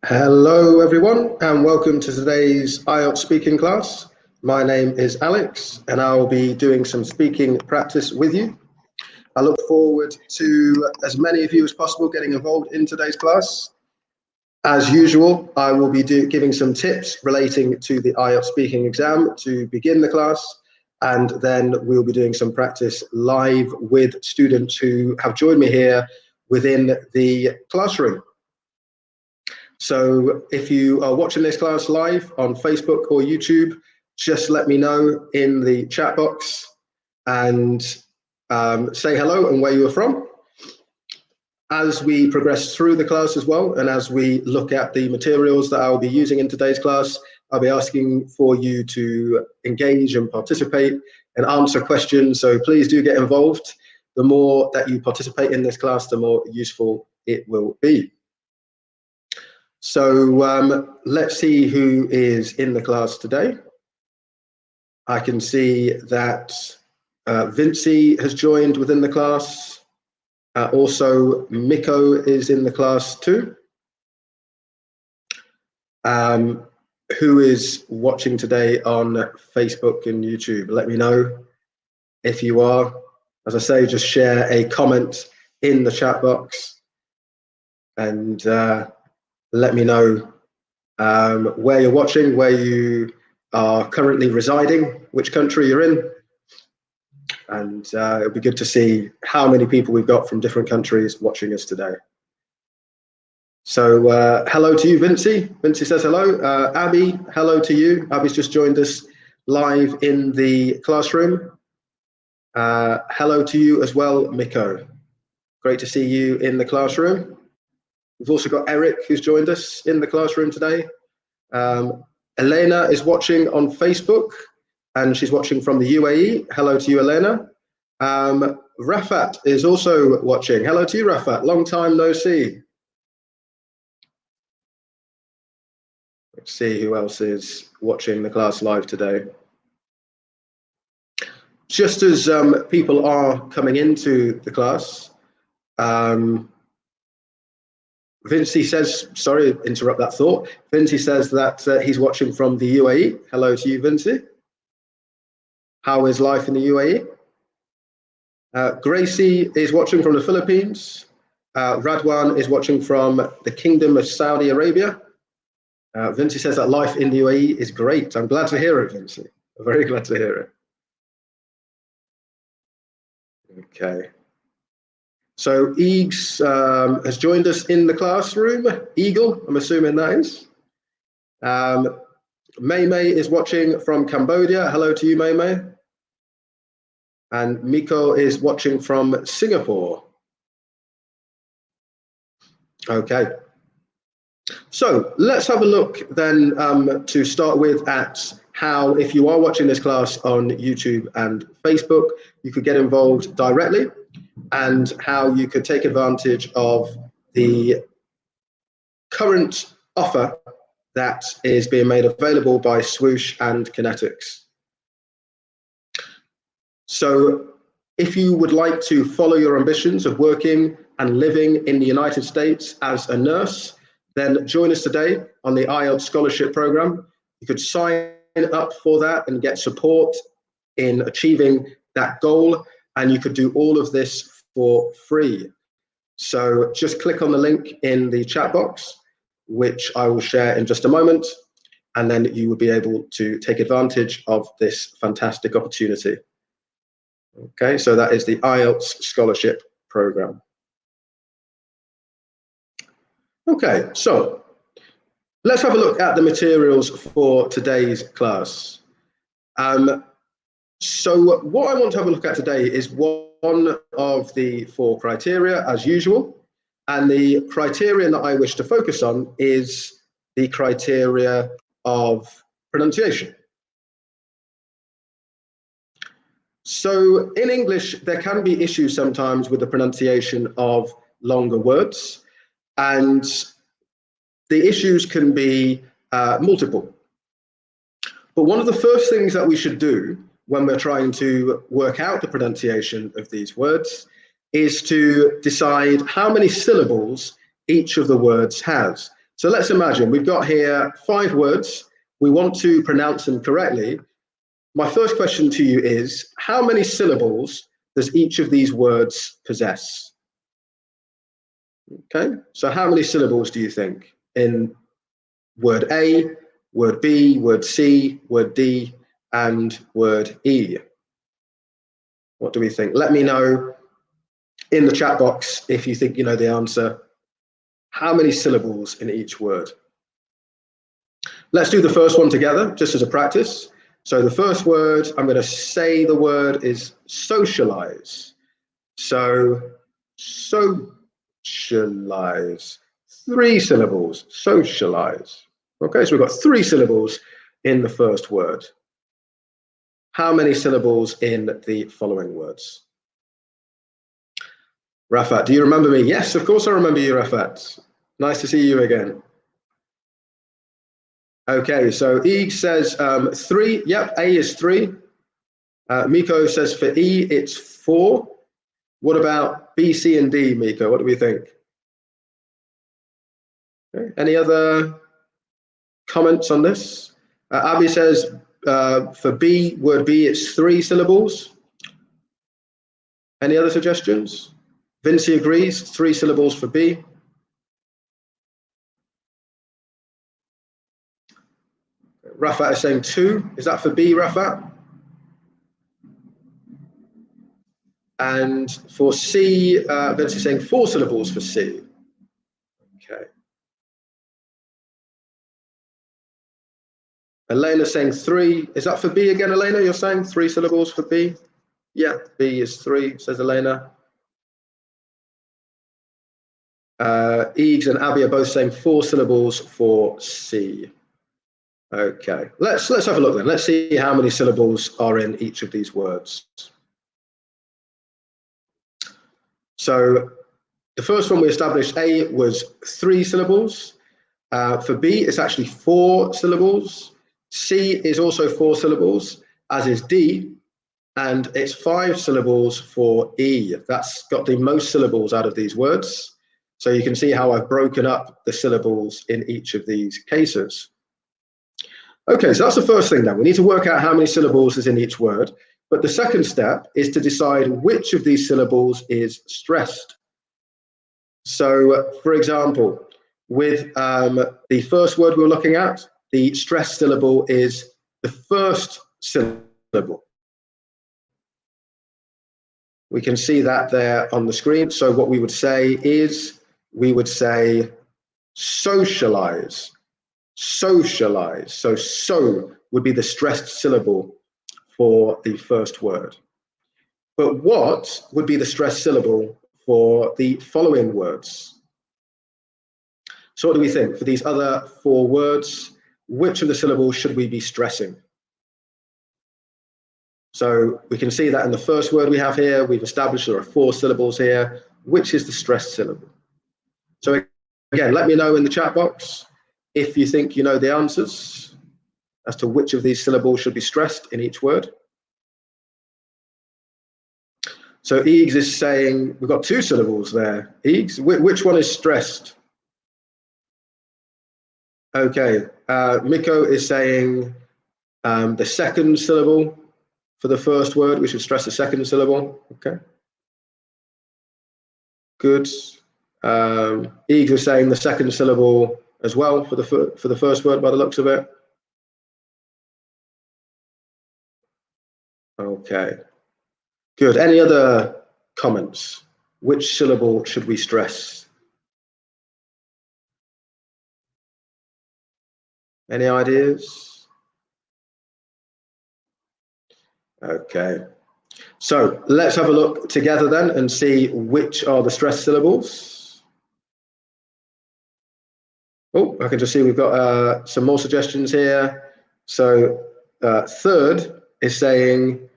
Hello everyone and welcome to today's IELTS speaking class. My name is Alex and I will be doing some speaking practice with you. I look forward to as many of you as possible getting involved in today's class. As usual, I will be giving some tips relating to the IELTS speaking exam to begin the class, and then we'll be doing some practice live with students who have joined me here within the classroom. So if you are watching this class live on Facebook or YouTube, just let me know in the chat box and say hello and where you're from. As we progress through the class as well, and as we look at the materials that I'll be using in today's class, I'll be asking for you to engage and participate and answer questions. So please do get involved. The more that you participate in this class, the more useful it will be. So let's see who is in the class today. I can see that Vinci has joined within the class. Also, Miko is in the class too. Who is watching today on Facebook and YouTube? Let me know if you are. As I say, just share a comment in the chat box and let me know where you're watching, where you are currently residing, which country you're in. And it'll be good to see how many people we've got from different countries watching us today. So hello to you, Vinci. Vinci says hello. Abby, hello to you. Abby's just joined us live in the classroom. Hello to you as well, Miko. Great to see you in the classroom. We've also got Eric, who's joined us in the classroom today. Elena is watching on Facebook, and she's watching from the UAE. Hello to you, Elena. Rafat is also watching. Hello to you, Rafat. Long time no see. Let's see who else is watching the class live today. Just as people are coming into the class, Vinci says, sorry, interrupt that thought. Vinci says that he's watching from the UAE. Hello to you, Vinci. How is life in the UAE? Gracie is watching from the Philippines. Radwan is watching from the Kingdom of Saudi Arabia. Vinci says that life in the UAE is great. I'm glad to hear it, Vinci. I'm very glad to hear it. Okay. So Eags has joined us in the classroom. Eagle, I'm assuming that is. Mei Mei is watching from Cambodia. Hello to you, Mei Mei. And Miko is watching from Singapore. Okay. So let's have a look then to start with at how, if you are watching this class on YouTube and Facebook, you could get involved directly, and how you could take advantage of the current offer that is being made available by Swoosh and Connetics. So if you would like to follow your ambitions of working and living in the United States as a nurse, then join us today on the IELTS Scholarship program. You could sign up for that and get support in achieving that goal, and you could do all of this for free. So just click on the link in the chat box, which I will share in just a moment, and then you will be able to take advantage of this fantastic opportunity. Okay, so that is the IELTS Scholarship program. Okay, so let's have a look at the materials for today's class. So what I want to have a look at today is one of the 4 criteria, as usual. And the criterion that I wish to focus on is the criteria of pronunciation. So in English, there can be issues sometimes with the pronunciation of longer words, and the issues can be multiple. But one of the first things that we should do when we're trying to work out the pronunciation of these words is to decide how many syllables each of the words has. So let's imagine we've got here 5 words. We want to pronounce them correctly. My first question to you is, how many syllables does each of these words possess? Okay, so how many syllables do you think in word A, word B, word C, word D, and word E? What do we think? Let me know in the chat box if you think you know the answer. How many syllables in each word? Let's do the first one together, just as a practice. So the first word, I'm going to say the word is socialize. So, socialize. 3 syllables, socialize. Okay, so we've got 3 syllables in the first word. How many syllables in the following words? Rafat, do you remember me? Yes, of course I remember you, Rafat. Nice to see you again. Okay, so Eeg says 3. Yep, A is 3. Miko says for E, it's 4. What about B, C, and D, Miko? What do we think? Okay. Any other comments on this? Abby says for B, word B, it's 3 syllables. Any other suggestions? Vinci agrees, 3 syllables for B. Rafat is saying 2. Is that for B, Rafat? And for C, Vinci is saying 4 syllables for C. Okay. Elena saying 3. Is that for B again, Elena? You're saying 3 syllables for B? Yeah, B is 3, says Elena. Eags and Abby are both saying 4 syllables for C. Okay, let's have a look then. Let's see how many syllables are in each of these words. So the first one we established, A, was 3 syllables. For B, it's actually 4 syllables. C is also 4 syllables, as is D, and it's 5 syllables for E. That's got the most syllables out of these words. So you can see how I've broken up the syllables in each of these cases. Okay, so that's the first thing then. We need to work out how many syllables is in each word. But the second step is to decide which of these syllables is stressed. So, for example, with the first word we were looking at, the stressed syllable is the first syllable. We can see that there on the screen. So what we would say is, we would say socialize, socialize. So would be the stressed syllable for the first word. But what would be the stressed syllable for the following words? So what do we think? For these other 4 words, which of the syllables should we be stressing? So we can see that in the first word we have here, we've established there are 4 syllables here. Which is the stressed syllable? So again, let me know in the chat box if you think you know the answers as to which of these syllables should be stressed in each word. So Eags is saying, we've got 2 syllables there. Eags, which one is stressed? Okay, Miko is saying the second syllable for the first word. We should stress the second syllable. Okay. Good. Eags is saying the second syllable as well for the first word by the looks of it. Okay. Good. Any other comments? Which syllable should we stress? Any ideas? Okay. So let's have a look together then and see which are the stressed syllables. Oh, I can just see we've got some more suggestions here. So third is saying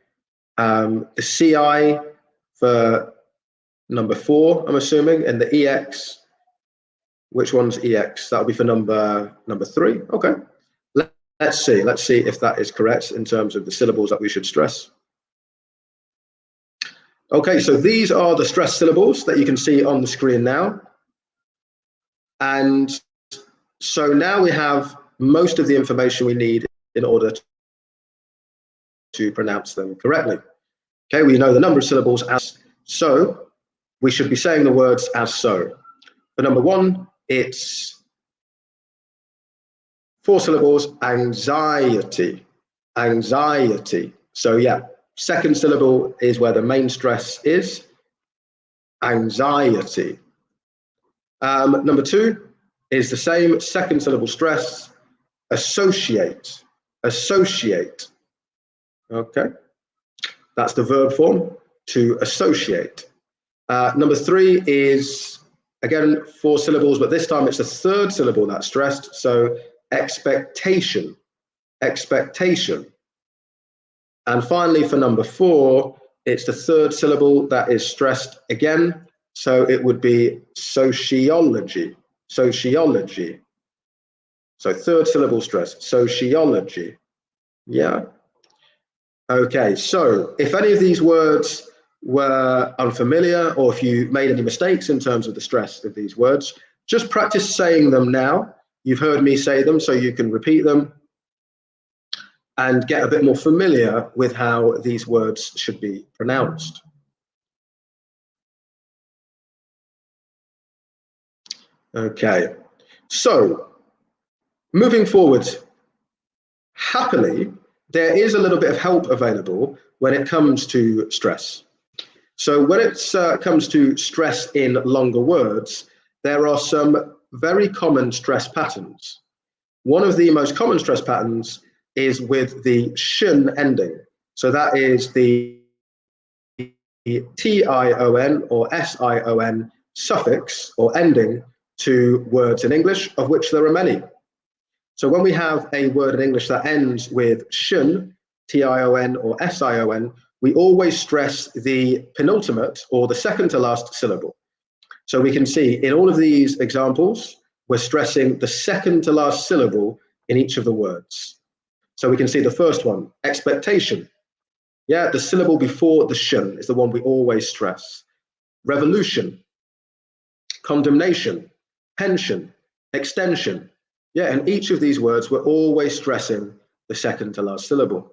the CI for number 4, I'm assuming, and the EX. Which one's EX? That'll be for number 3. Okay. Let's see if that is correct in terms of the syllables that we should stress. Okay, so these are the stressed syllables that you can see on the screen now. And So now we have most of the information we need in order to pronounce them correctly. Okay, we know the number of syllables as so. We should be saying the words as so. For number one, it's 4 syllables, anxiety, anxiety. So yeah, second syllable is where the main stress is, anxiety. Number 2 is the same, second syllable stress, associate, associate. Okay, that's the verb form, to associate. Number 3 is, again, 4 syllables, but this time it's the third syllable that's stressed, so expectation, expectation. And finally, for number 4, it's the third syllable that is stressed again, so it would be sociology, sociology. So third syllable stress, sociology. Yeah. Okay, so if any of these words were unfamiliar, or if you made any mistakes in terms of the stress of these words, just practice saying them now. You've heard me say them, so you can repeat them and get a bit more familiar with how these words should be pronounced. Okay, so moving forward, happily, there is a little bit of help available when it comes to stress. So when it comes to stress in longer words, there are some very common stress patterns. One of the most common stress patterns is with the shun ending. So that is the tion or sion suffix or ending to words in English, of which there are many. So when we have a word in English that ends with shun, tion or sion, we always stress the penultimate or the second to last syllable. So we can see in all of these examples, we're stressing the second to last syllable in each of the words. So we can see the first one, expectation. Yeah, the syllable before the shun is the one we always stress. Revolution, condemnation, pension, extension. Yeah, in each of these words, we're always stressing the second to last syllable.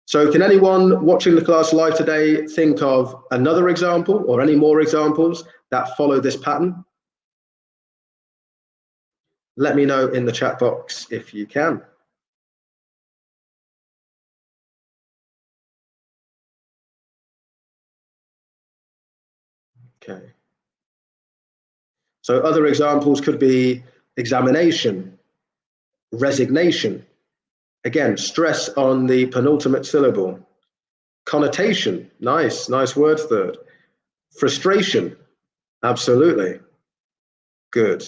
So can anyone watching the class live today think of another example or any more examples that follow this pattern? Let me know in the chat box if you can. Okay. So other examples could be examination, resignation. Again, stress on the penultimate syllable. Connotation, nice word third. Frustration, absolutely. Good.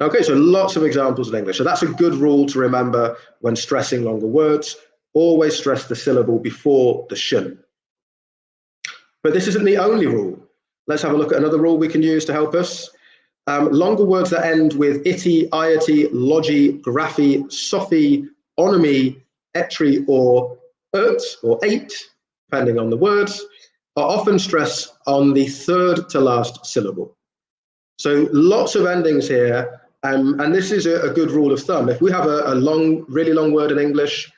Okay, so lots of examples in English. So that's a good rule to remember when stressing longer words. Always stress the syllable before the shun. But this isn't the only rule. Let's have a look at another rule we can use to help us. Longer words that end with ity, iety, logy, graphy, sophy, onomy, etry, or ert, or eight, depending on the words, are often stressed on the third to last syllable. So lots of endings here, and this is a good rule of thumb. If we have a really long word in English,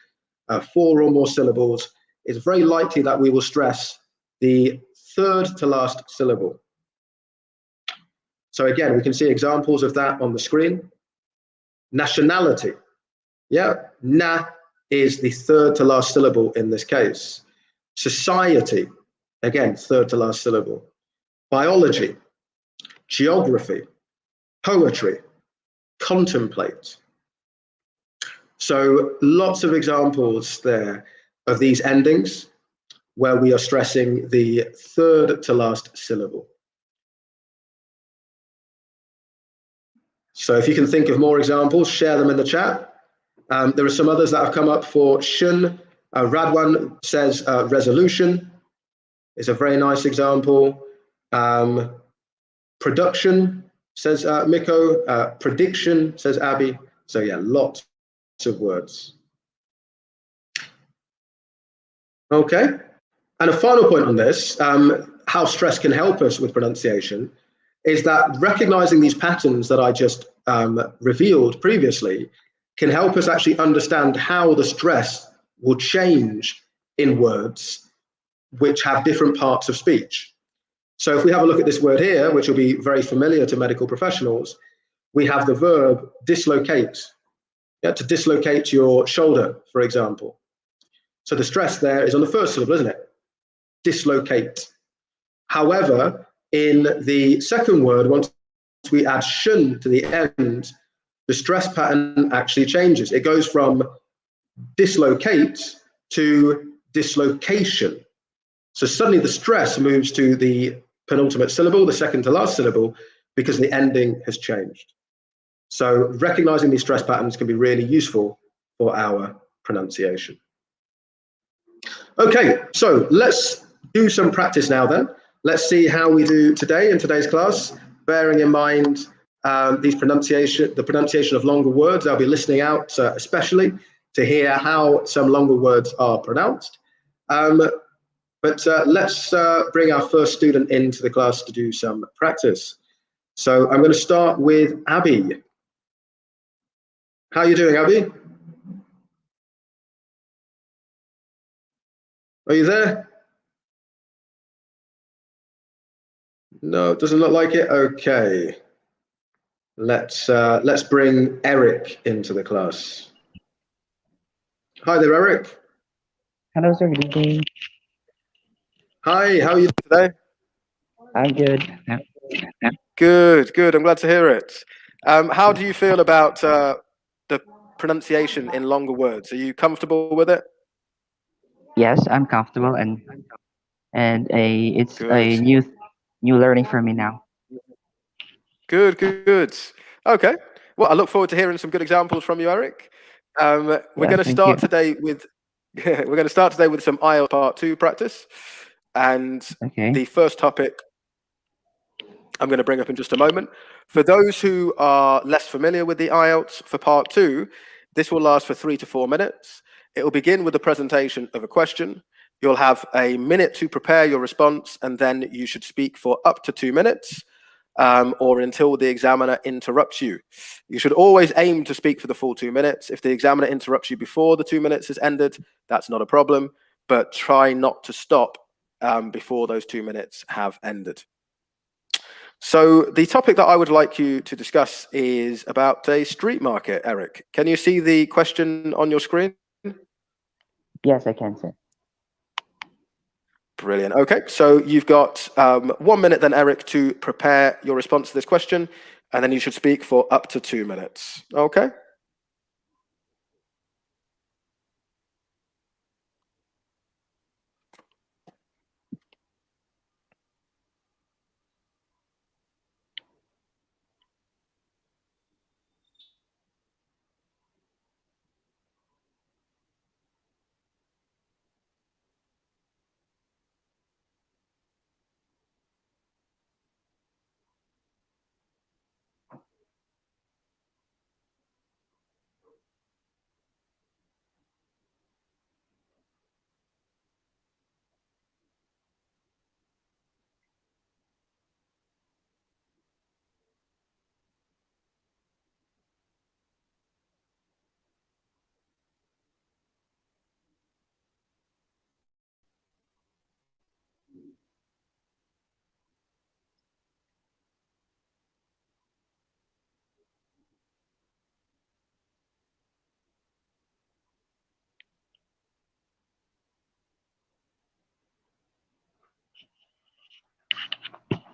4 or more syllables, it's very likely that we will stress the third to last syllable. So again, we can see examples of that on the screen. Nationality. Yeah, na is the third to last syllable in this case. Society, again, third to last syllable. Biology, geography, poetry, contemplate. So lots of examples there of these endings where we are stressing the third to last syllable. So if you can think of more examples, share them in the chat. There are some others that have come up for shun. Radwan says resolution is a very nice example. Production, says Miko. Prediction, says Abby. So yeah, lots of words. Okay, and a final point on this, how stress can help us with pronunciation. is that recognizing these patterns that I just revealed previously can help us actually understand how the stress will change in words which have different parts of speech. So if we have a look at this word here, which will be very familiar to medical professionals, we have the verb dislocate. Yeah, to dislocate your shoulder, for example. So the stress there is on the first syllable, isn't it? Dislocate. However, in the second word, once we add shun to the end, the stress pattern actually changes. It goes from dislocate to dislocation. So suddenly the stress moves to the penultimate syllable, the second to last syllable, because the ending has changed. So recognizing these stress patterns can be really useful for our pronunciation. Okay, so let's do some practice now then. Let's see how we do today in today's class, bearing in mind the pronunciation of longer words. I'll be listening out especially to hear how some longer words are pronounced. But let's bring our first student into the class to do some practice. So I'm going to start with Abby. How are you doing, Abby? Are you there? No, it doesn't look like it. Okay. Let's bring Eric into the class. Hi there, Eric. Hello, sir. Good evening. Hi, how are you doing today? I'm good. Good, good. I'm glad to hear it. How do you feel about the pronunciation in longer words? Are you comfortable with it? Yes, I'm comfortable, and it's Good. a new learning for me now. Good, good, good. Okay. Well, I look forward to hearing some good examples from you, Eric. We're going to Thank start you. today with some IELTS Part 2 practice, and Okay. the first topic I'm going to bring up in just a moment. For those who are less familiar with the IELTS, for Part 2, this will last for 3 to 4 minutes. It will begin with the presentation of a question. You'll have a minute to prepare your response, and then you should speak for up to 2 minutes. Or until the examiner interrupts you. You should always aim to speak for the full 2 minutes. If the examiner interrupts you before the 2 minutes has ended, that's not a problem, but try not to stop before those 2 minutes have ended. So the topic that I would like you to discuss is about a street market, Eric. Can you see the question on your screen? Yes, I can, sir. Brilliant. Okay, so you've got 1 minute then, Eric, to prepare your response to this question, and then you should speak for up to 2 minutes. Okay?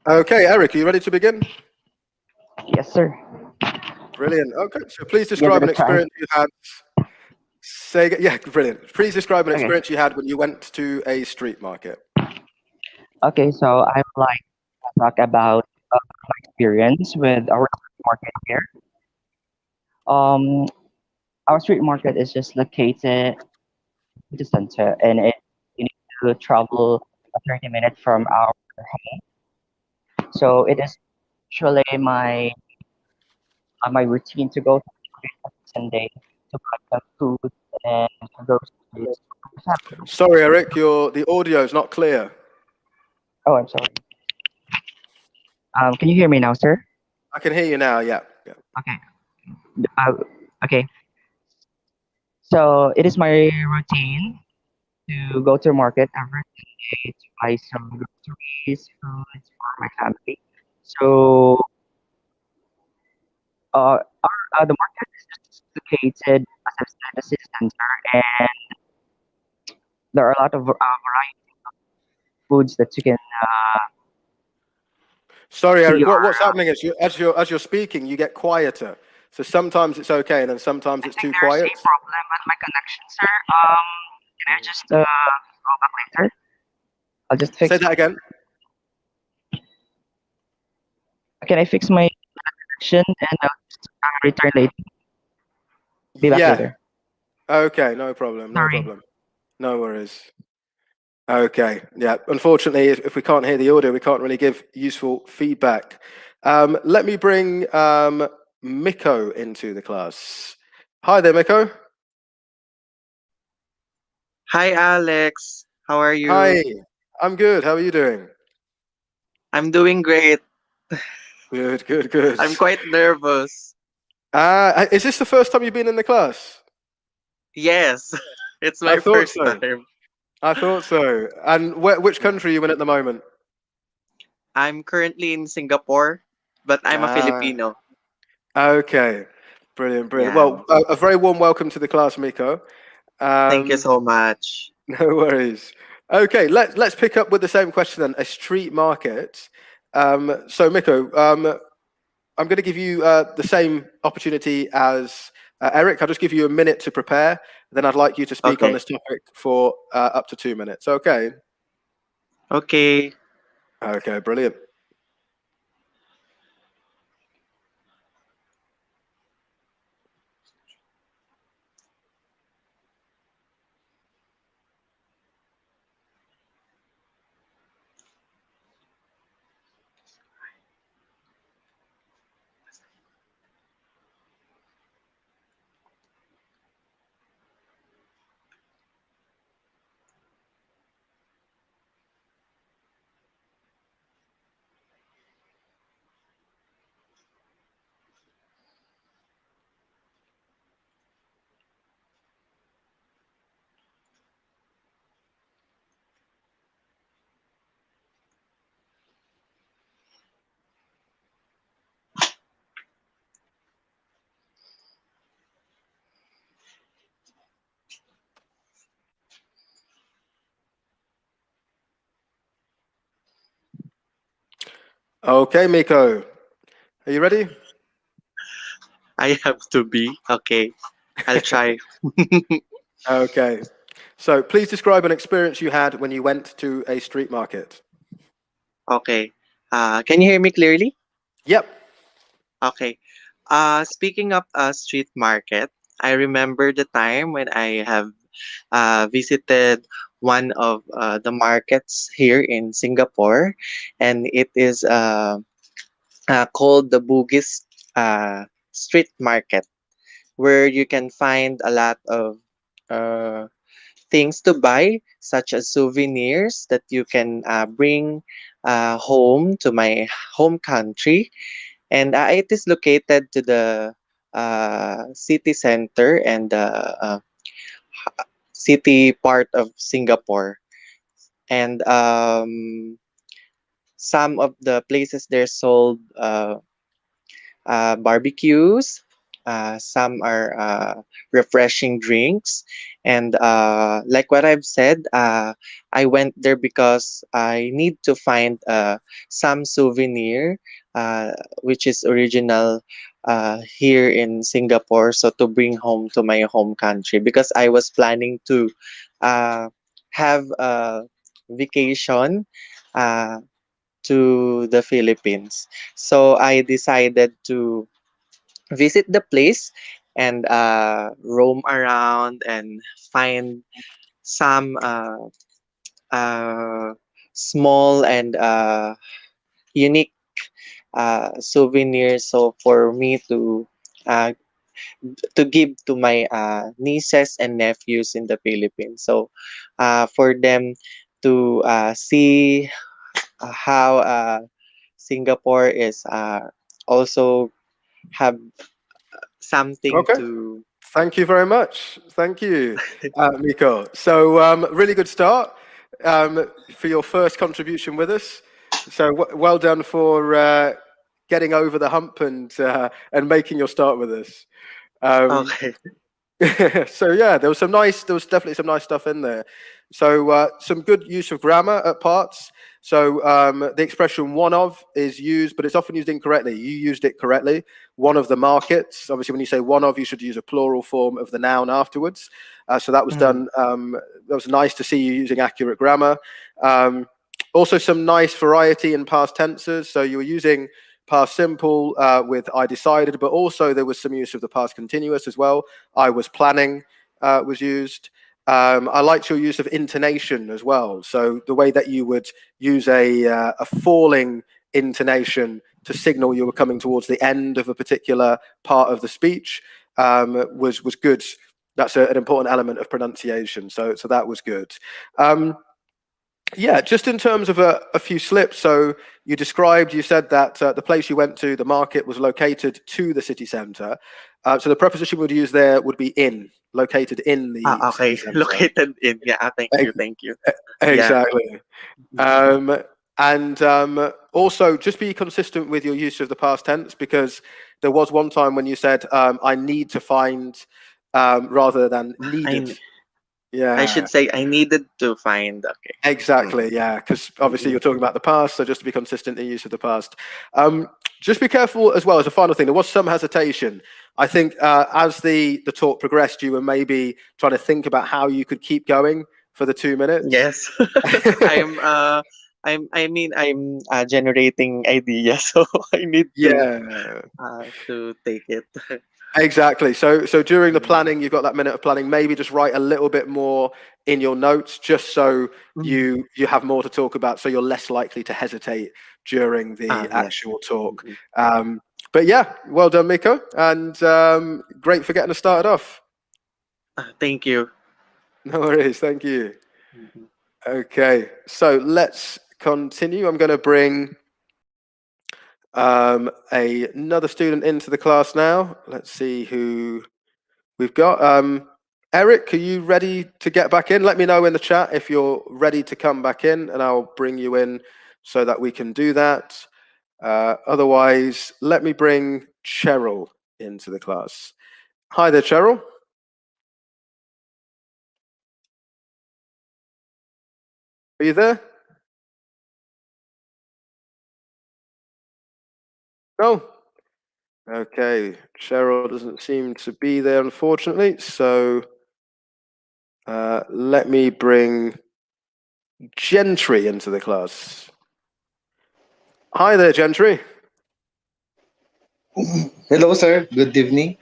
Okay, Eric, are you ready to begin? Yes, sir. Brilliant. Okay, so please Give describe it an a try. experience you had. Yeah, brilliant. Please describe an Okay. experience you had when you went to a street market. Okay, so I would like to talk about my experience with our street market here. Um, our street market is just located in the center, and you need to travel 30 minutes from our home. So it is usually my routine to go to the street every Sunday to buy some food and groceries for my family. Sorry, Eric, the audio is not clear. Oh, I'm sorry. Can you hear me now, sir? I can hear you now. Yeah. Yeah. Okay. Uh, okay. So it is my routine to go to market every day to buy some groceries, foods for my family. So the market is just located, as I've said, the city center, and there are a lot of variety foods that you can Sorry, see. Eric. Or What's happening is as you're speaking, you get quieter. So sometimes it's okay, and then sometimes I it's think too there's a quiet. problem with my connection, sir. Can I just go back later? I'll just Say fix. that again. Can I fix my connection and I'll just return later? Be back Yeah. later. Okay. No problem. No Sorry. problem. No worries. Okay. Yeah. Unfortunately, if we can't hear the audio, we can't really give useful feedback. Let me bring Miko into the class. Hi there, Miko. Hi, Alex. How are you? Hi. I'm good. How are you doing? I'm doing great. Good. Good. Good. I'm quite nervous. Is this the first time you've been in the class? Yes, it's I my thought first so. time. I thought so. And which Yeah. country are you in at the moment? I'm currently in Singapore, but I'm a Ah, Filipino. okay. Brilliant, brilliant. Yeah. Well, a very warm welcome to the class, Miko. Thank you Um, so much. no worries. Okay, let's pick up with the same question then. A street market. So, Miko, I'm going to give you the same opportunity as Eric. I'll just give you a minute to prepare. Then I'd like you to speak on Okay. this topic for up to 2 minutes. Okay. Okay. Okay, brilliant. Okay, Miko, are you ready? I have to be. Okay. I'll try. Okay. So please describe an experience you had when you went to a street market. Okay. Can you hear me clearly? Yep. Okay. Speaking of a street market, I remember the time when I have visited one of the markets here in Singapore, and it is called the Bugis Street Market, where you can find a lot of uh, things to buy, such as souvenirs that you can bring home to my home country. And it is located to the city center and the city part of Singapore. And some of the places there sold barbecues. Some are refreshing drinks. And like what I've said, I went there because I need to find some souvenir, which is original here in Singapore. So to bring home to my home country, because I was planning to uh, have a vacation uh, to the Philippines. So I decided to visit the place and roam around and find some uh, small and unique souvenirs. So for me uh, to give to my nieces and nephews in the Philippines. So for them to see how Singapore is also have something Okay. to. Thank you very much. Thank you, Miko. So really good start for your first contribution with us. So well done for getting over the hump and making your start with us. Okay. So yeah, there was definitely some nice stuff in there. So some good use of grammar at parts. So the expression "one of" is used, but it's often used incorrectly. You used it correctly. One of the markets. Obviously, when you say one of, you should use a plural form of the noun afterwards. So that was done. That was nice to see you using accurate grammar. Also, some nice variety in past tenses. So you were using past simple with I decided, but also there was some use of the past continuous as well. I was planning was used. I liked your use of intonation as well. So the way that you would use a falling intonation to signal you were coming towards the end of a particular part of the speech was good. That's an important element of pronunciation. So that was good. Yeah, just in terms of a few slips. So you said that the place you went to, the market, was located to the city centre. So the preposition we'd use there would be in, located in the Okay. city centre. Located in. Yeah. Thank you. Exactly. And also just be consistent with your use of the past tense, because there was one time when you said, I need to find, rather than needed. I should say I needed to find. Okay. Exactly, yeah, because obviously you're talking about the past, so just to be consistent in use of the past. Just be careful as well, as a final thing, there was some hesitation. I think as the talk progressed, you were maybe trying to think about how you could keep going for the 2 minutes. Yes. I'm generating ideas, so I need to take it. Exactly. So during the planning, you've got that minute of planning. Maybe just write a little bit more in your notes, just so you have more to talk about, so you're less likely to hesitate during the actual talk. But yeah, well done, Miko, and great for getting us started off. Thank you. No worries. Thank you. Okay, so let's continue. I'm going to bring another student into the class now. Let's see who we've got. Eric, are you ready to get back in? Let me know in the chat if you're ready to come back in, and I'll bring you in so that we can do that. Otherwise, let me bring Cheryl into the class. Hi there, Cheryl. Are you there? No? Okay, Cheryl doesn't seem to be there, unfortunately. So let me bring Gentry into the class. Hi there, Gentry. Hello, sir. Good evening.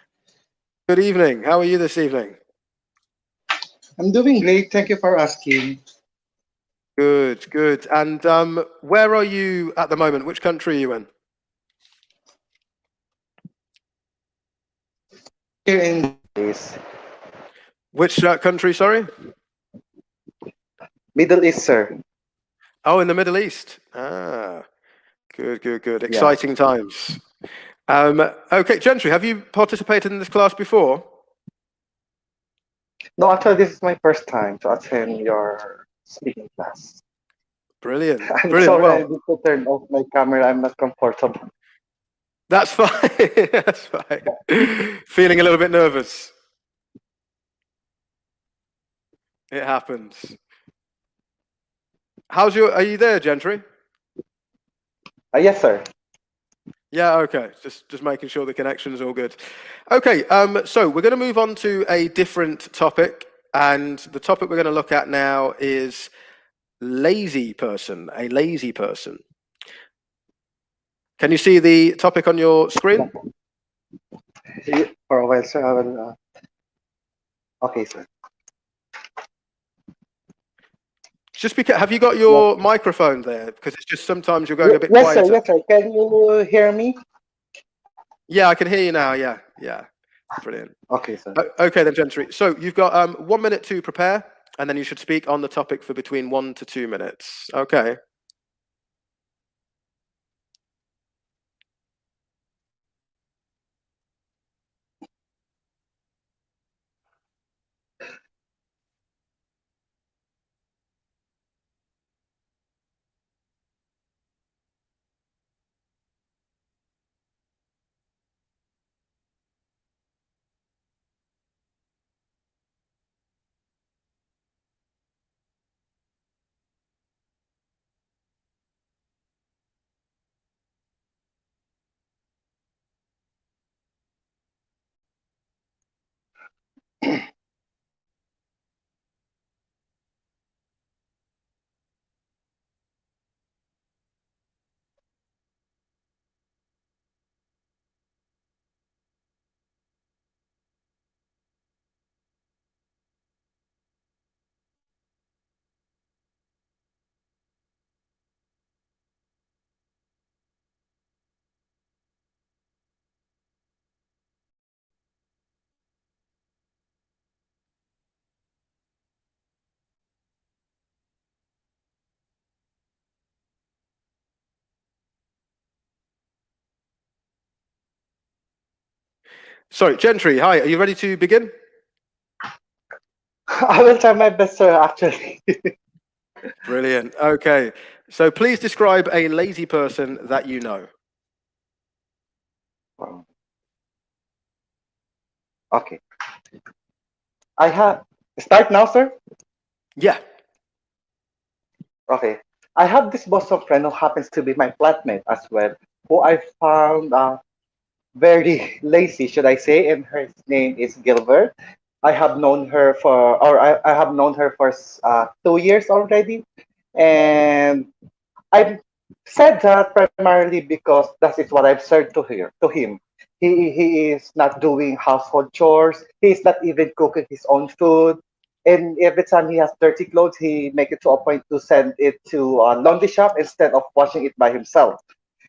Good evening. How are you this evening? I'm doing great. Thank you for asking. Good, good. And where are you at the moment? Which country are you in? Here in Greece. Which country, sorry? Middle East, sir. Oh, in the Middle East. Ah, good, good, good. Yeah. Exciting times. Okay, Gentry, have you participated in this class before? No, actually, this is my first time to attend your speaking class. Brilliant. I'm Brilliant. sorry I Well, need to turn off my camera. I'm not comfortable. that's fine. That's fine. Feeling a little bit nervous. It happens. Are you there, Gentry? Yes, sir. Yeah, okay. Just making sure the connection is all good. Okay, so we're going to move on to a different topic, and the topic we're going to look at now is lazy person, a lazy person. Can you see the topic on your screen? For a while, sir. I will. Okay, sir. Just because, have you got your microphone there? Because it's just sometimes you're going a bit Yes, quieter. sir. Yes, sir. Can you hear me? Yeah, I can hear you now. Yeah, yeah. Brilliant. Okay, sir. Okay then, Gentry. So you've got 1 minute to prepare, and then you should speak on the topic for between 1 to 2 minutes. Okay. Sorry, Gentry, hi, are you ready to begin? I will try my best, sir, actually. Brilliant. Okay. So please describe a lazy person that you know. Okay. I have start now, sir. Yeah. Okay. I have this Boston friend who happens to be my flatmate as well, who I found very lazy, should I say, and her name is Gilbert. I have known her for, or I have known her for 2 years already, and I said that primarily because that is what I've said to him. He is not doing household chores. He's not even cooking his own food. And every time he has dirty clothes, he make it to a point to send it to a laundry shop instead of washing it by himself.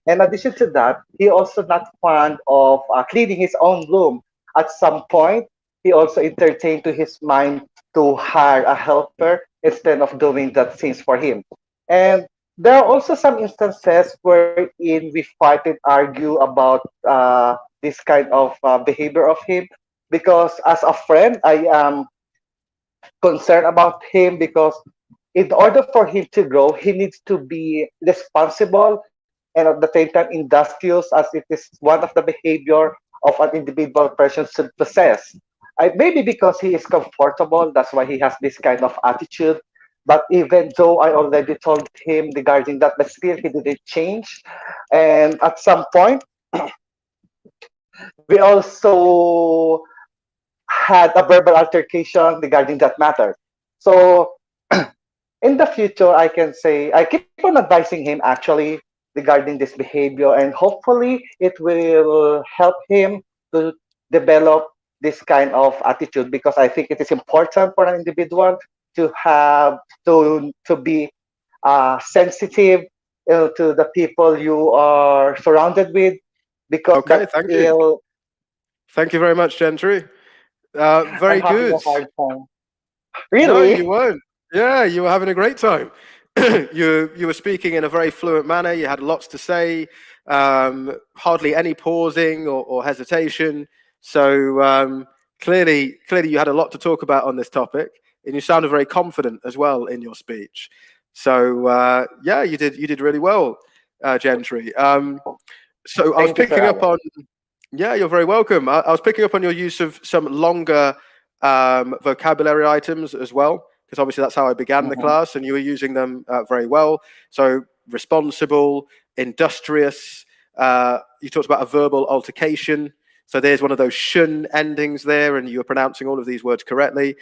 In addition to that, he also not fond of cleaning his own room. At some point, he also entertained to his mind to hire a helper instead of doing that things for him. And there are also some instances wherein we fight and argue about this kind of behavior of him because as a friend, I am concerned about him because in order for him to grow, he needs to be responsible and at the same time industrious, as it is one of the behavior of an individual person should possess. Maybe because he is comfortable, that's why he has this kind of attitude. But even though I already told him regarding that, but still he didn't change. And at some point, we also had a verbal altercation regarding that matter. So in the future, I can say I keep on advising him actually regarding this behavior, and hopefully it will help him to develop this kind of attitude because I think it is important for an individual to have to be sensitive to the people you are surrounded with because Okay, that thank you. will. Thank you very much, Gentry. I'm Very having good. a hard time. No, you Really? weren't. Yeah, you were having a great time. You were speaking in a very fluent manner. You had lots to say, hardly any pausing or hesitation. So clearly, you had a lot to talk about on this topic, and you sounded very confident as well in your speech. So yeah, you did really well, Gentry. So I was Thank you, Sir picking up Alan. on. Yeah, you're very welcome. I was picking up on your use of some longer vocabulary items as well, because obviously that's how I began the Mhm. class, and you were using them very well. So responsible, industrious. You talked about a verbal altercation. So there's one of those shun endings there, and you were pronouncing all of these words correctly.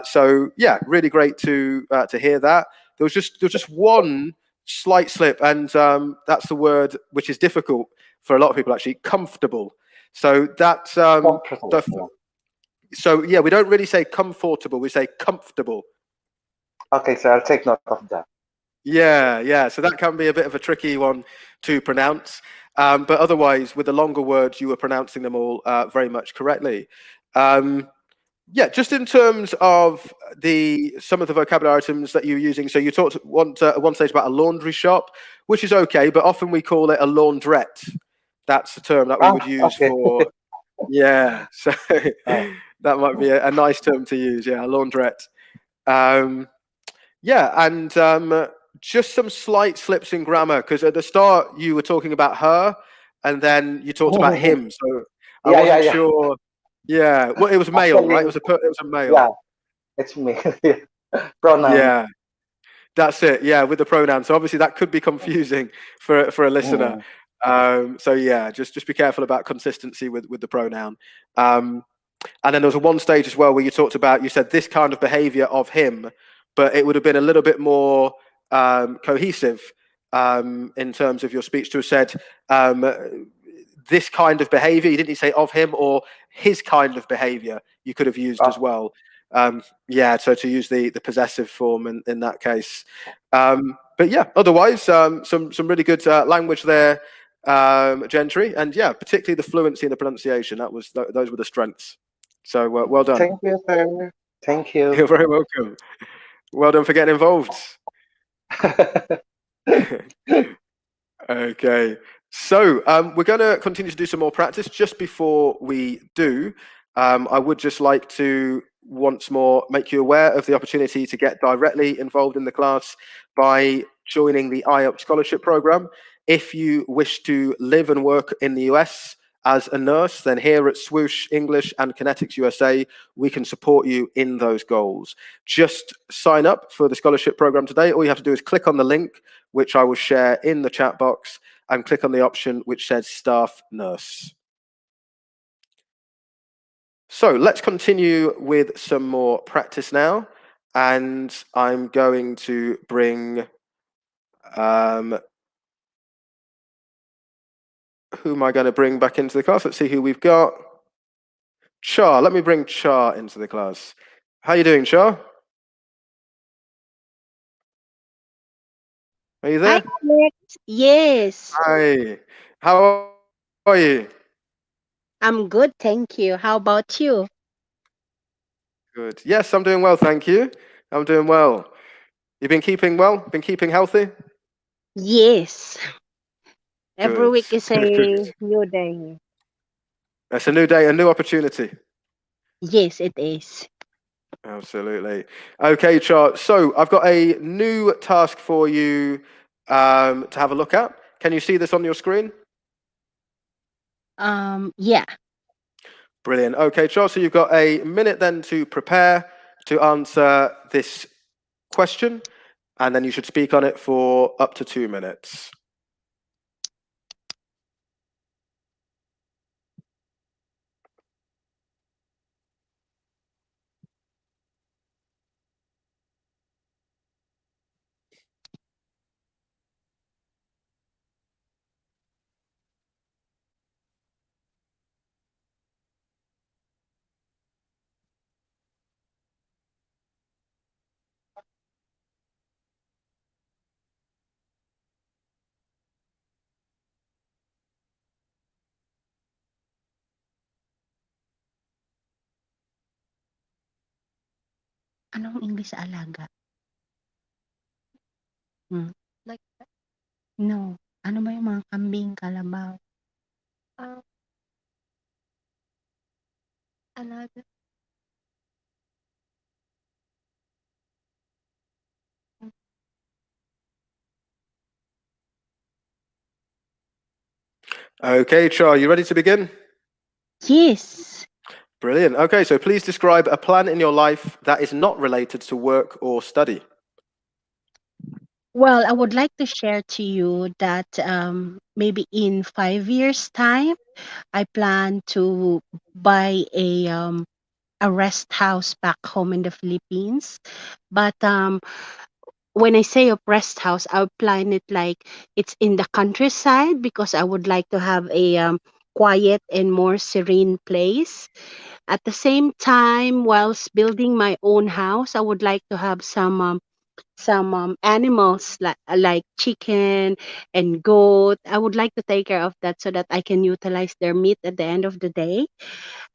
So yeah, really great to hear that. There was just one slight slip, and that's the word which is difficult for a lot of people actually. Comfortable. So that's Comfortable. Yeah. so yeah, we don't really say comfortable, we say comfortable. Okay, sir, I'll take note of that. Yeah. So that can be a bit of a tricky one to pronounce. But otherwise, with the longer words, you were pronouncing them all very much correctly. Yeah, just in terms of some of the vocabulary items that you're using. So you talked at one stage about a laundry shop, which is okay, but often we call it a laundrette. That's the term that we would use Okay. for. Yeah, so Uh, that might be a nice term to use. Yeah, a laundrette. Um, yeah, and just some slight slips in grammar because at the start you were talking about her, and then you talked about him. So I wasn't yeah. sure. Yeah, well, it was male, right? Actually, It was a male. yeah, it's me. Pronoun. Yeah, that's it. Yeah, with the pronoun. So obviously that could be confusing for a listener. Mhm. So yeah, just be careful about consistency with the pronoun. Um, And then there was one stage as well where you talked about, you said this kind of behavior of him, but it would have been a little bit more cohesive in terms of your speech to have said this kind of behavior. You didn't say of him or his kind of behavior. You could have used as well. Yeah, so to use the possessive form in that case. But yeah, otherwise, some really good language there, Gentry, and yeah, particularly the fluency and the pronunciation. Those were the strengths. So well done. Thank you, sir. Thank you. You're very welcome. Well done for getting involved. Okay, so we're going to continue to do some more practice. Just before we do, I would just like to once more make you aware of the opportunity to get directly involved in the class by joining the IELTS Scholarship Program. If you wish to live and work in the US as a nurse, then here at Swoosh English and Connetics USA, we can support you in those goals. Just sign up for the scholarship program today. All you have to do is click on the link, which I will share in the chat box, and click on the option which says Staff Nurse. So let's continue with some more practice now. And I'm going to bring, who am I going to bring back into the class? Let's see who we've got. Char, let me bring Char into the class. How are you doing, Char? Are you there? Hi, Alex. Yes, Hi. How are you? I'm good, thank you. How about you? Good. Yes, I'm doing well, thank you. I'm doing well. You've been keeping well? Been keeping healthy? Yes, every Good. week is a Good. new day. It's a new day, a new opportunity. Yes, it is. Absolutely. Okay, Char. So I've got a new task for you to have a look at. Can you see this on your screen? Yeah. Brilliant. Okay, Char. So you've got a minute then to prepare to answer this question, and then you should speak on it for up to 2 minutes. Anong English sa alaga? Like, no. Ano ba yung mga kambing, kalabaw? Alaga. Okay, Char, you ready to begin? Yes. Brilliant. Okay, so please describe a plan in your life that is not related to work or study. Well, I would like to share to you that maybe in 5 years' time, I plan to buy a rest house back home in the Philippines. But when I say a rest house, I'll plan it like it's in the countryside because I would like to have a quiet and more serene place. At the same time, whilst building my own house, I would like to have some animals like chicken and goat. I would like to take care of that so that I can utilize their meat at the end of the day.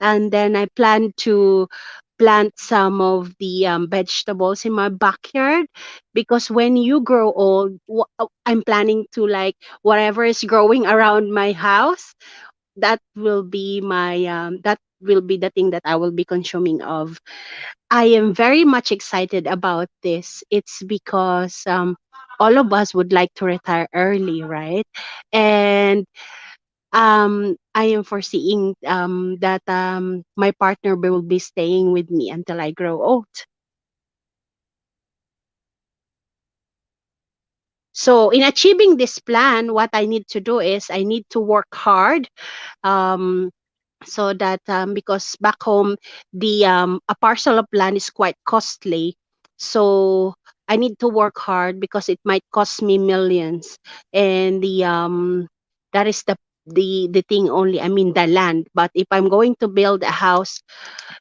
And then I plan to plant some of the vegetables in my backyard because when you grow old, I'm planning to like whatever is growing around my house, that will be the thing that I will be consuming of. I am very much excited about this. It's because all of us would like to retire early, right? And I am foreseeing that my partner will be staying with me until I grow old. So in achieving this plan, what I need to do is I need to work hard. Um, so that because back home the a parcel of land is quite costly, so I need to work hard because it might cost me millions, and that is the thing only, I mean the land. But if I'm going to build a house,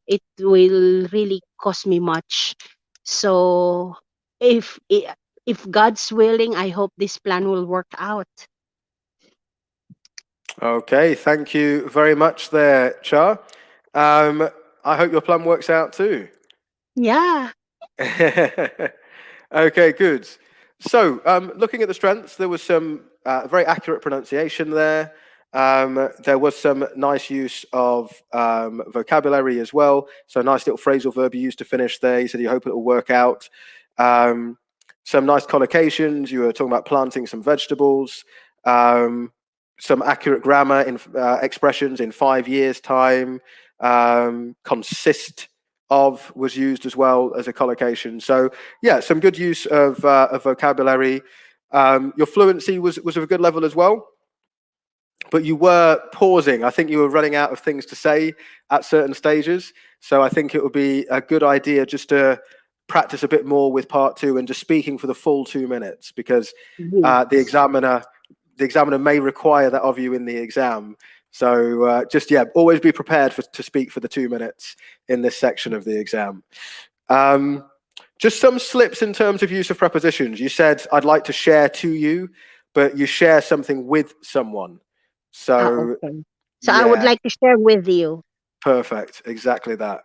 it will really cost me much. So if God's willing, I hope this plan will work out. Okay, thank you very much there, Cha. I hope your plan works out too. Yeah. Okay, good. So, looking at the strengths, there was some very accurate pronunciation there. There was some nice use of vocabulary as well. So, nice little phrasal verb you used to finish there. You said you hope it will work out. Some nice collocations. You were talking about planting some vegetables. Some accurate grammar in expressions in 5 years' time. Consist of was used as well as a collocation. So yeah, some good use of vocabulary. Your fluency was of a good level as well, but you were pausing. I think you were running out of things to say at certain stages. So I think it would be a good idea just to practice a bit more with part 2 and just speaking for the full 2 minutes, because the examiner may require that of you in the exam. So just, yeah, always be prepared to speak for the 2 minutes in this section of the exam. Just some slips in terms of use of prepositions. You said, I'd like to share to you, but you share something with someone. So, Okay. So I would yeah, like to share with you. perfect. Exactly that.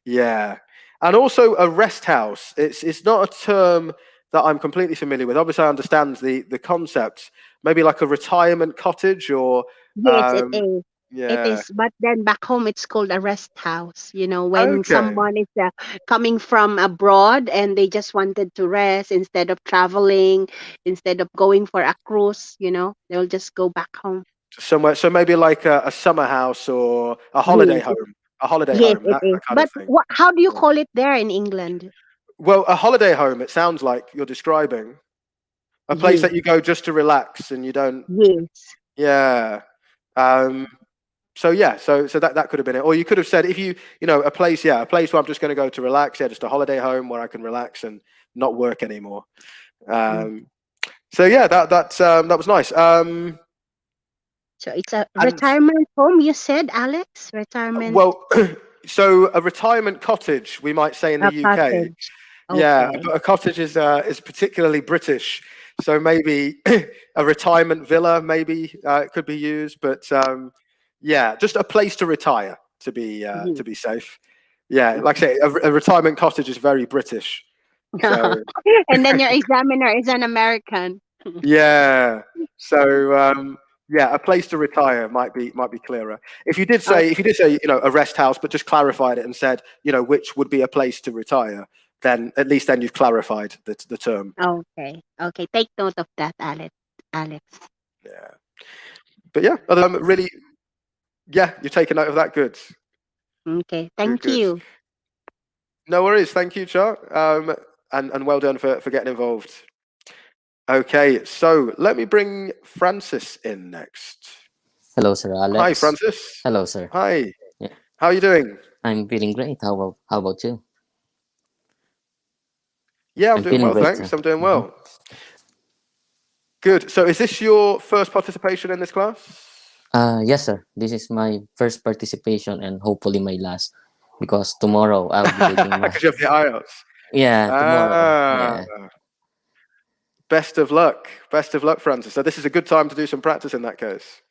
Yeah. And also a rest house. It's not a term that I'm completely familiar with. Obviously, I understand the concept. Maybe like a retirement cottage or Yes, it is. It yeah. is. But then back home, it's called a rest house. You know, when Okay. someone is coming from abroad and they just wanted to rest instead of traveling, instead of going for a cruise, they'll just go back home. Somewhere, so maybe like a summer house or a holiday Yes, home. A holiday yes, home, it that is. kind of But thing. how do you Yeah. call it there in England? Well, a holiday home, it sounds like you're describing. A place Yes, that you go just to relax and you don't, yes. yeah. So yeah, so that could have been it. Or you could have said, if a place, yeah, a place where I'm just going to go to relax, yeah, just a holiday home where I can relax and not work anymore. Mm. So yeah, that was nice. So it's a And retirement home, you said, Alex? Retirement well, so a retirement cottage, we might say in the UK. cottage. Yeah, Okay. but a cottage is particularly British. So maybe a retirement villa, maybe it could be used. But yeah, just a place to retire to Mhm. be safe. Yeah, like I say, a retirement cottage is very British. So And then your examiner is an American. yeah, so yeah, a place to retire might be clearer. If you did say Okay. a rest house, but just clarified it and said which would be a place to retire, then at least then you've clarified the term. Okay. Okay. Take note of that, Alex. Alex. Yeah, but yeah, really, yeah, you're taking note of that. Good, Okay. good, Thank good. you. No worries. Thank you, Char. And well done for getting involved. Okay, so let me bring Francis in next. Hello, Sir Hi, Alex. Francis. Hello, sir. Hi. Yeah. How are you doing? I'm feeling great. How about you? Yeah, I'm I'm doing feeling well, great, thanks. sir. I'm doing Mhm. well. Good. So is this your first participation in this class? Yes, sir. This is my first participation and hopefully my last, because tomorrow I'll be taking my Because you have the IELTS. yeah, tomorrow. Ah, Yeah. best of luck. Best of luck, Francis. So this is a good time to do some practice in that case.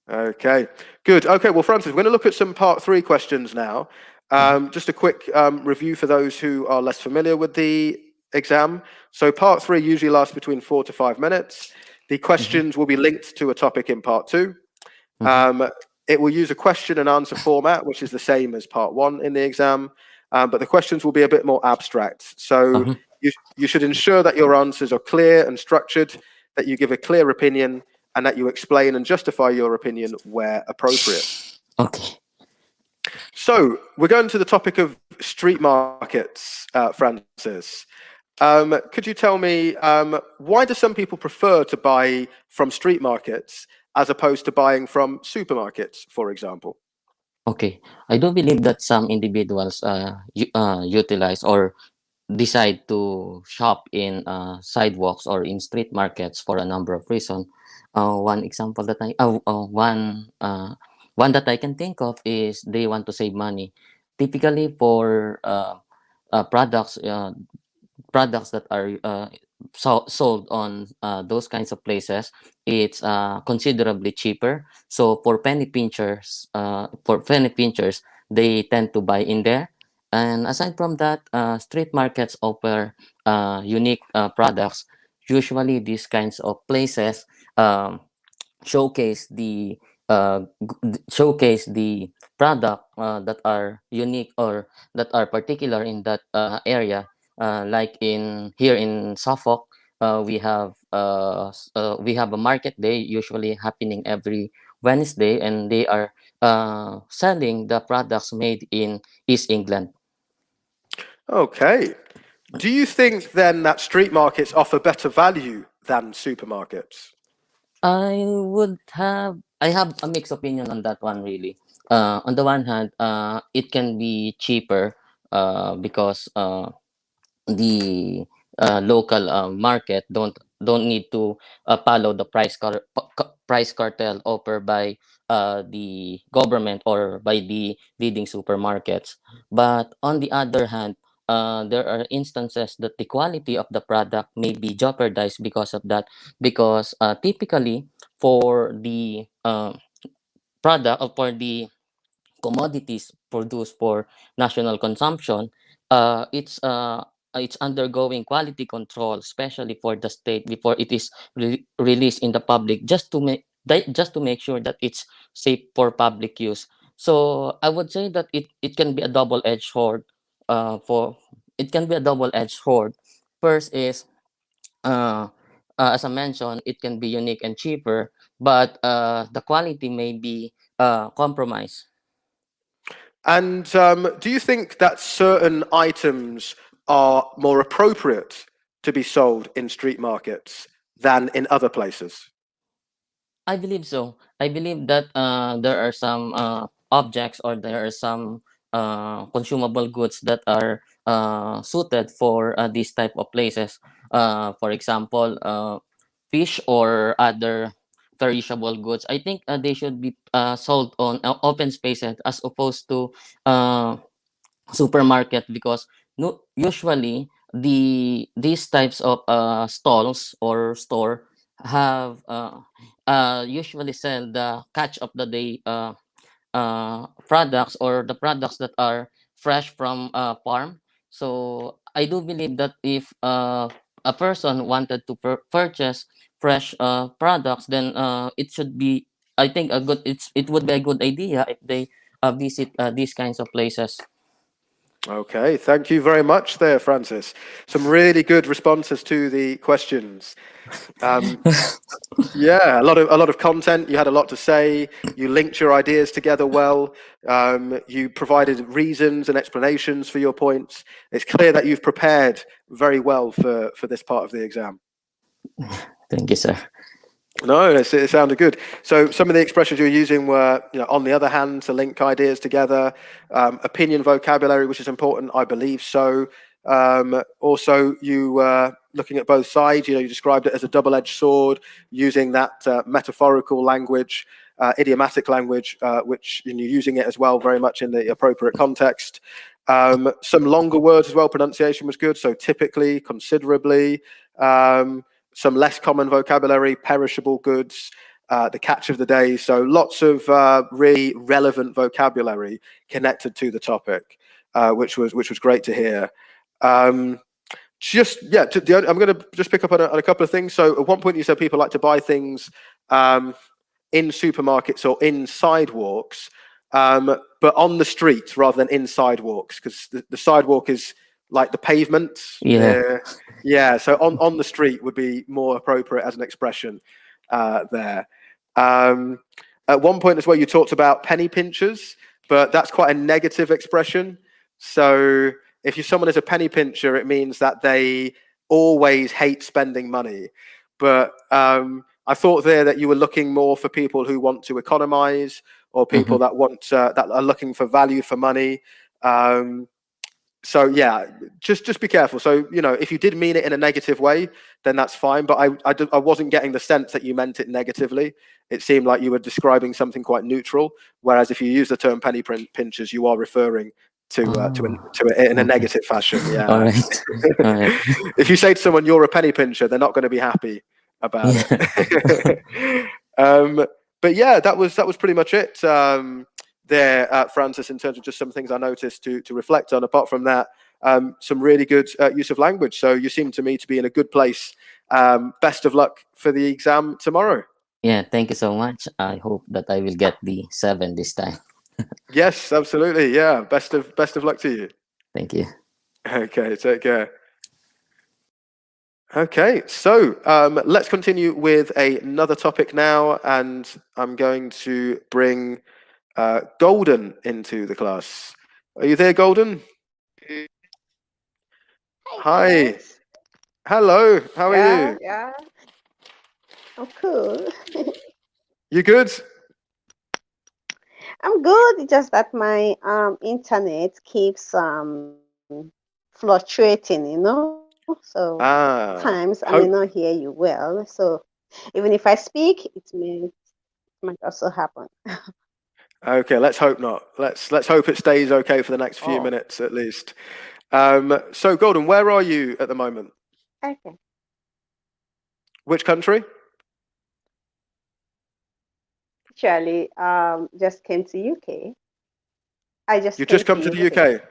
Okay, good. Okay, well, Francis, we're going to look at some part 3 questions now. Just a quick review for those who are less familiar with the exam. So part 3 usually lasts between 4 to 5 minutes. The questions will be linked to a topic in part 2. It will use a question and answer format, which is the same as part 1 in the exam, but the questions will be a bit more abstract. So you should ensure that your answers are clear and structured, that you give a clear opinion, and that you explain and justify your opinion where appropriate. Okay. So we're going to the topic of street markets, Francis. Could you tell me why do some people prefer to buy from street markets as opposed to buying from supermarkets, for example? Okay, I do believe that some individuals utilize or decide to shop in sidewalks or in street markets for a number of reasons. One example that one that I can think of is they want to save money. Typically, for products products that are sold on those kinds of places, it's considerably cheaper. So for penny pinchers, they tend to buy in there. And aside from that, street markets offer unique products. Usually, these kinds of places um, showcase the showcase the product that are unique or that are particular in that area. Like in here in Suffolk, we have a market day usually happening every Wednesday, and they are selling the products made in East England. Okay. Do you think then that street markets offer better value than supermarkets? I have a mixed opinion on that one, really. On the one hand, it can be cheaper because the local market don't need to follow the price cartel offered by the government or by the leading supermarkets. But on the other hand, there are instances that the quality of the product may be jeopardized because of that, because typically for the product or for the commodities produced for national consumption, it's undergoing quality control, especially for the state before it is released in the public, just to make sure that it's safe for public use. So I would say that it can be a double-edged sword. For It can be a double-edged sword. First is uh, as I mentioned, it can be unique and cheaper, but the quality may be compromised. And do you think that certain items are more appropriate to be sold in street markets than in other places? I believe so. I believe that there are some objects or there are some consumable goods that are suited for these type of places. For example, fish or other perishable goods. I think they should be sold on open spaces as opposed to uh, supermarket, because no, usually these types of stalls or store have usually sell the catch of the day products or the products that are fresh from farm. So I do believe that if a person wanted to purchase fresh products, then it should be, I think, it would be a good idea if they visit these kinds of places. Okay, thank you very much there, Francis. Some really good responses to the questions. Yeah, a lot of content. You had a lot to say. You linked your ideas together well. You provided reasons and explanations for your points. It's clear that you've prepared very well for this part of the exam. Thank you, sir. No, it sounded good. So some of the expressions you were using were, on the other hand, to link ideas together. Opinion vocabulary, which is important, I believe so. Also, you were looking at both sides. You described it as a double-edged sword, using that metaphorical language, idiomatic language, which you're using it as well very much in the appropriate context. Some longer words as well. Pronunciation was good. So typically, considerably. Some less common vocabulary, perishable goods, the catch of the day. So lots of really relevant vocabulary connected to the topic, which was great to hear. I'm going to just pick up on a couple of things. So at one point you said people like to buy things in supermarkets or in sidewalks, but on the street rather than in sidewalks, because the sidewalk is like the pavement. Yeah. Yeah, so on the street would be more appropriate as an expression there. At one point as well, you talked about penny pinchers, but that's quite a negative expression. So if someone is a penny pincher, it means that they always hate spending money. But I thought there that you were looking more for people who want to economize, or people that want that are looking for value for money. So yeah, just be careful. So if you did mean it in a negative way, then that's fine. But I wasn't getting the sense that you meant it negatively. It seemed like you were describing something quite neutral. Whereas if you use the term penny pinchers, you are referring to it in a Okay. negative fashion. All Yeah. right. All right. If you say to someone you're a penny pincher, they're not going to be happy about Yeah. it. But yeah, that was pretty much it. There, Francis, in terms of just some things I noticed to reflect on. Apart from that, some really good use of language. So you seem to me to be in a good place. Best of luck for the exam tomorrow. Yeah. Thank you so much. I hope that I will get the 7 this time. Yes, absolutely. Yeah, best of luck to you. Thank you. Okay, take care. Okay, so let's continue with another topic now, and I'm going to bring Golden into the class. Are you there, Golden? Hi. Yes. Hello. How are Yeah, you? yeah. I'm cool. You good? I'm good. It's just that my internet keeps fluctuating. So sometimes I may not hear you well. So even if I speak, it might also happen. Okay, let's hope not. Let's hope it stays okay for the next few Oh, minutes at least. So Golden, where are you at the moment? okay. Which country? Actually, just came to UK. I just You came just to come to the UK. UK.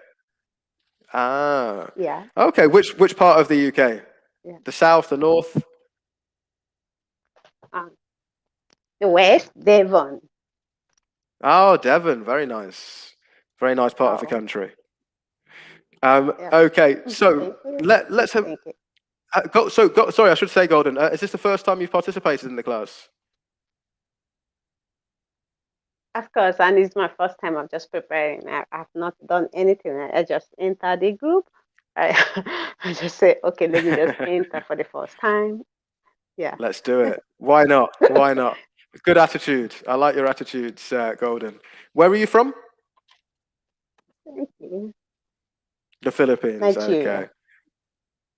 Ah. Yeah, Okay, which part of the UK? yeah. The south, the north? Um, the West, Devon. Oh, Devon, very nice. Very nice part of the Oh, country. yeah. Okay, so Thank you. let's have. Thank you. Sorry, I should say, Golden. Is this the first time you've participated in the class? Of course, and it's my first time. I'm just preparing. I've not done anything. I just entered the group. I I just say, okay, let me just enter for the first time. Yeah. Let's do it. Why not? Why not? Good attitude. I like your attitudes, Golden. Where are you from? Thank you. The Philippines. Okay. Nigeria.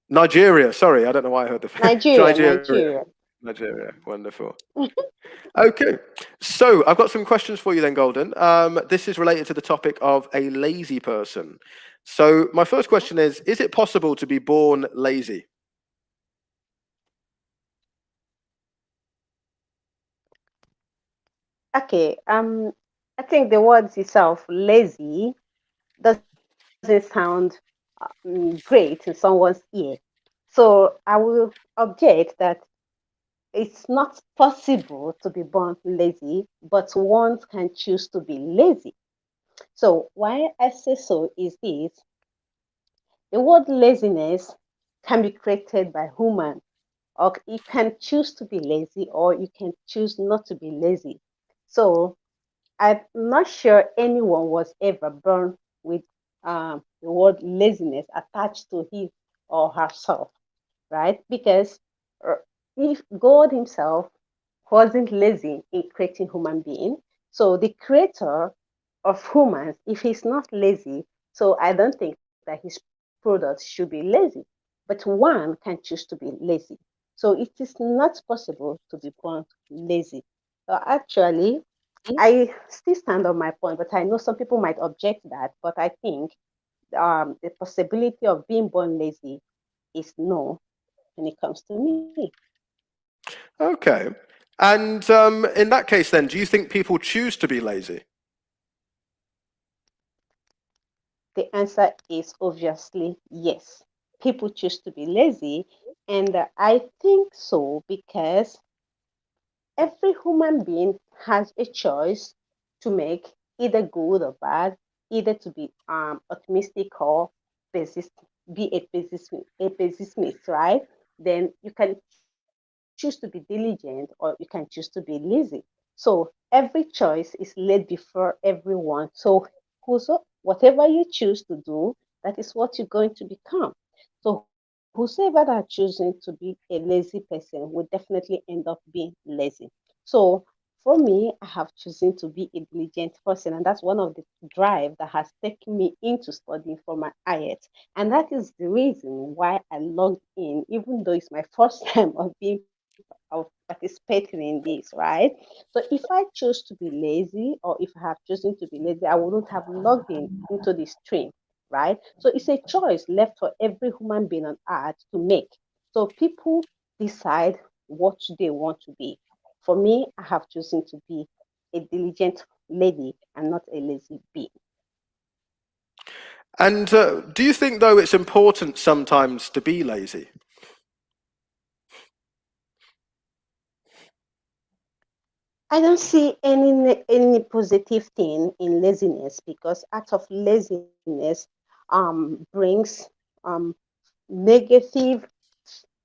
Nigeria. Sorry, I don't know why I heard the Nigeria. Nigeria. Nigeria. Nigeria. Wonderful. Okay, so I've got some questions for you then, Golden. This is related to the topic of a lazy person. So my first question is it possible to be born lazy? Okay. I think the words itself, lazy, doesn't sound great in someone's ear. So I will object that it's not possible to be born lazy, but one can choose to be lazy. So why I say so is this: the word laziness can be created by human, or you can choose to be lazy, or you can choose not to be lazy. So I'm not sure anyone was ever born with the word laziness attached to his or herself, right? Because uh, if God Himself wasn't lazy in creating human being, so the creator of humans, if he's not lazy, so I don't think that his products should be lazy. But one can choose to be lazy. So it is not possible to be born lazy. Actually, I still stand on my point, but I know some people might object that. But I think the possibility of being born lazy is no when it comes to me. Okay. And in that case, then, do you think people choose to be lazy? The answer is obviously yes. People choose to be lazy, and I think so because every human being has a choice to make, either good or bad, either to be optimistic or pessimist, be a pessimist, right? Then you can choose to be diligent or you can choose to be lazy. So every choice is laid before everyone. So whoso, whatever you choose to do, that is what you're going to become. So whosoever whosoever that choosing to be a lazy person will definitely end up being lazy. So for me, I have chosen to be a diligent person, and that's one of the drive that has taken me into studying for my IELTS. And that is the reason why I logged in, even though it's my first time of participating in this, right? So if I choose to be lazy, or if I have chosen to be lazy, I wouldn't have logged in into the stream, right? So it's a choice left for every human being on earth to make. So people decide what they want to be. For me, I have chosen to be a diligent lady and not a lazy bee. And do you think, though, it's important sometimes to be lazy? I don't see any positive thing in laziness, because out of laziness brings um negative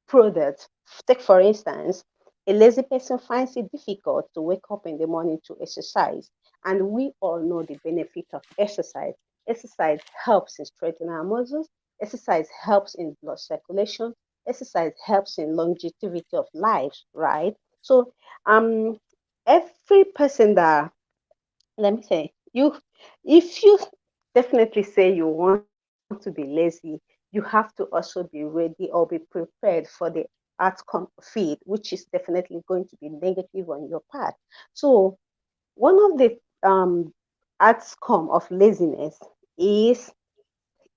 products. Take for instance, a lazy person finds it difficult to wake up in the morning to exercise, and we all know the benefit of exercise. Exercise helps in strengthening our muscles. Exercise helps in blood circulation. Exercise helps in longevity of life, right? So um every person that, let me say, you, if you definitely say you want to be lazy, you have to also be ready or be prepared for the outcome of it, which is definitely going to be negative on your part. So one of the outcome of laziness is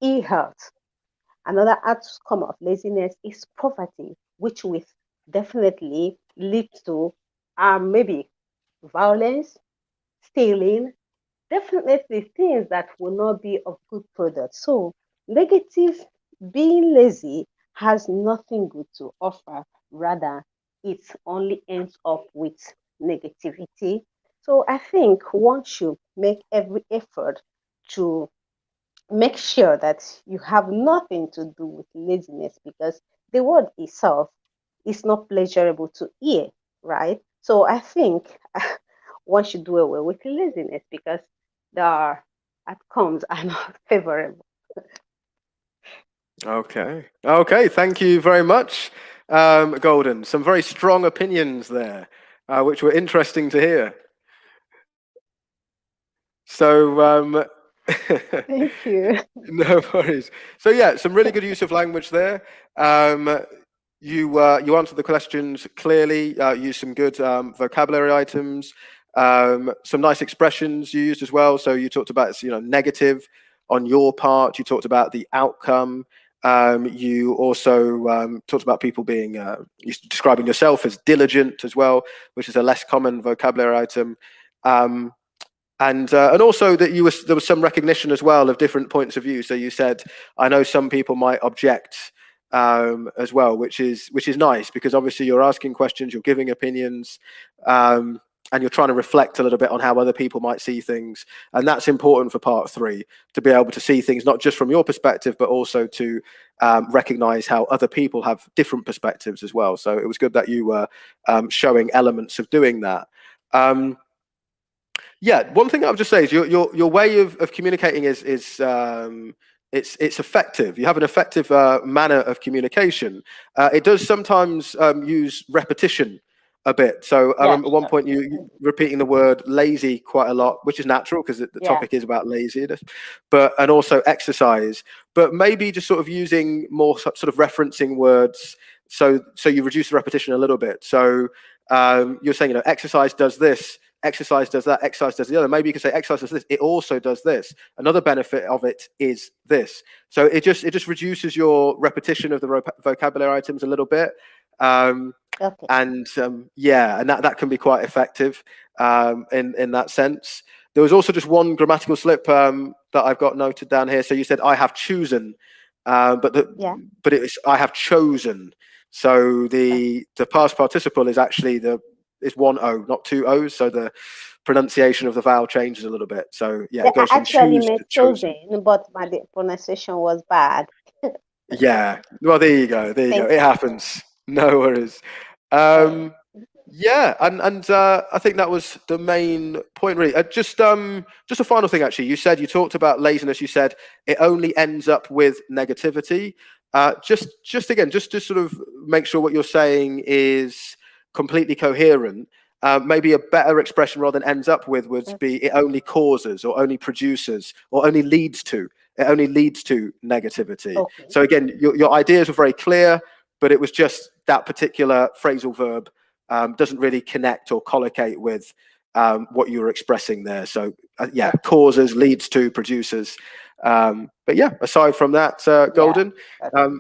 e-health. Another outcome of laziness is poverty, which will definitely lead to maybe violence, stealing, definitely things that will not be of good product. So negative, being lazy has nothing good to offer. Rather, it only ends up with negativity. So I think one should make every effort to make sure that you have nothing to do with laziness, because the word itself is not pleasurable to ear, right? So I think one should do away with laziness, because the outcomes are not favorable. Okay. Okay. Thank you very much, Golden. Some very strong opinions there, which were interesting to hear. So, Thank you. no worries. So yeah, some really good use of language there. You answered the questions clearly. Used some good vocabulary items. Some nice expressions you used as well. So you talked about negative on your part. You talked about the outcome. You also talked about people being describing yourself as diligent as well, which is a less common vocabulary item. And also that there was some recognition as well of different points of view. So you said, I know some people might object as well, which is nice, because obviously you're asking questions, you're giving opinions, and you're trying to reflect a little bit on how other people might see things. And that's important for part 3, to be able to see things not just from your perspective, but also to recognize how other people have different perspectives as well. So it was good that you were showing elements of doing that. Yeah, one thing I would just say is your way of communicating is it's effective. You have an effective manner of communication. It does sometimes use repetition a bit. So I Yeah, remember at one sure. point you repeating the word lazy quite a lot, which is natural because the Yeah. topic is about laziness, and also exercise. But maybe just sort of using more sort of referencing words, so you reduce the repetition a little bit. So you're saying, exercise does this, exercise does that, exercise does the other. Maybe you can say exercise does this, it also does this. Another benefit of it is this. So it just reduces your repetition of the vocabulary items a little bit. Okay. And yeah, and that can be quite effective in that sense. There was also just one grammatical slip that I've got noted down here. So you said I have chosen, but it was I have chosen. So the past participle is actually is one O, not two O's. So the pronunciation of the vowel changes a little bit. So yeah, Yeah, it I goes from actually choose to made chosen. chosen, but my pronunciation was bad. Yeah. Well, there you go. There you go. Thank It you. happens. No worries. Uh, Yeah, and I think that was the main point, really. Just a final thing, actually. You talked about laziness. You said it only ends up with negativity. Just again, just to sort of make sure what you're saying is completely coherent. Maybe a better expression rather than ends up with would be it only causes or only produces or only leads to. It only leads to negativity. Okay. So again, your ideas were very clear, but it was just that particular phrasal verb doesn't really connect or collocate with what you were expressing there. So yeah, causes, leads to, produces. But yeah, aside from that, Golden,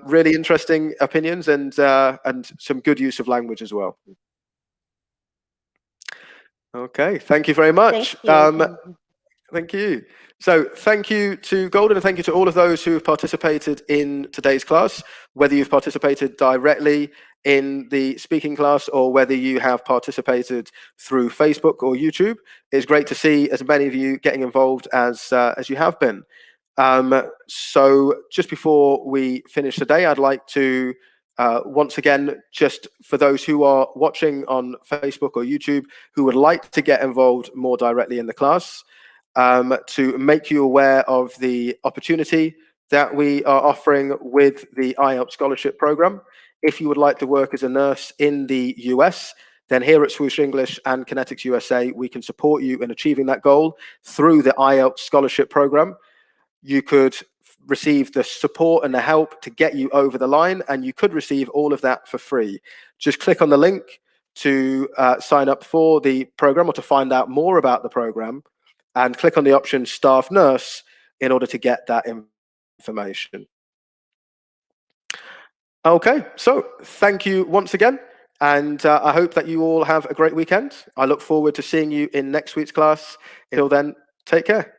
really interesting opinions and some good use of language as well. Okay, thank you very much. Thank you. Thank you. So thank you to Golden and thank you to all of those who have participated in today's class, whether you've participated directly in the speaking class or whether you have participated through Facebook or YouTube. It's great to see as many of you getting involved as you have been. So just before we finish today, I'd like to once again, just for those who are watching on Facebook or YouTube who would like to get involved more directly in the class, to make you aware of the opportunity that we are offering with the IELTS Scholarship Program. If you would like to work as a nurse in the US, then here at Swoosh English and Connetics USA, we can support you in achieving that goal through the IELTS Scholarship Program. You could receive the support and the help to get you over the line, and you could receive all of that for free. Just click on the link to sign up for the program or to find out more about the program, and click on the option Staff Nurse in order to get that information. Okay, so thank you once again, and I hope that you all have a great weekend. I look forward to seeing you in next week's class. Until then, take care.